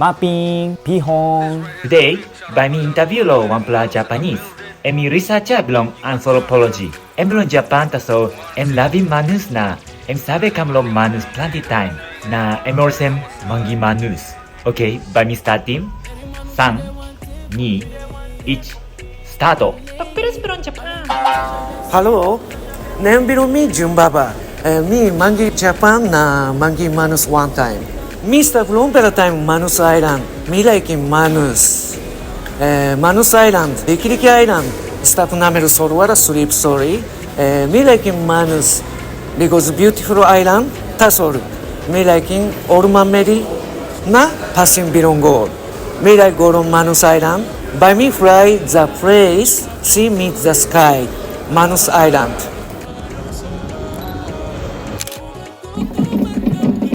Mapping, Pihon. Today, by me interview lo one plus Japanese. Emi researcher belong anthropology. Em belong Japan taso em loving manus na. Em sabe kam lo manus plenty time. Na em orsem mangi manus. Okay, by me starting. 3, 2, 1, start. Doctores belong Japan. Hello, name below me Jumbaba. Me mangi Japan na mangi manus one time. Mr. from better time Manus Island. Me like in Manus. Manus Island, Rikiriki Island. Start nameru solwara sleep story. Me like in Manus because beautiful island. Tasol. Me like in Ormamedi na passing bilongol. Me like go on Manus Island. By me fly the place, see meet the sky. Manus Island.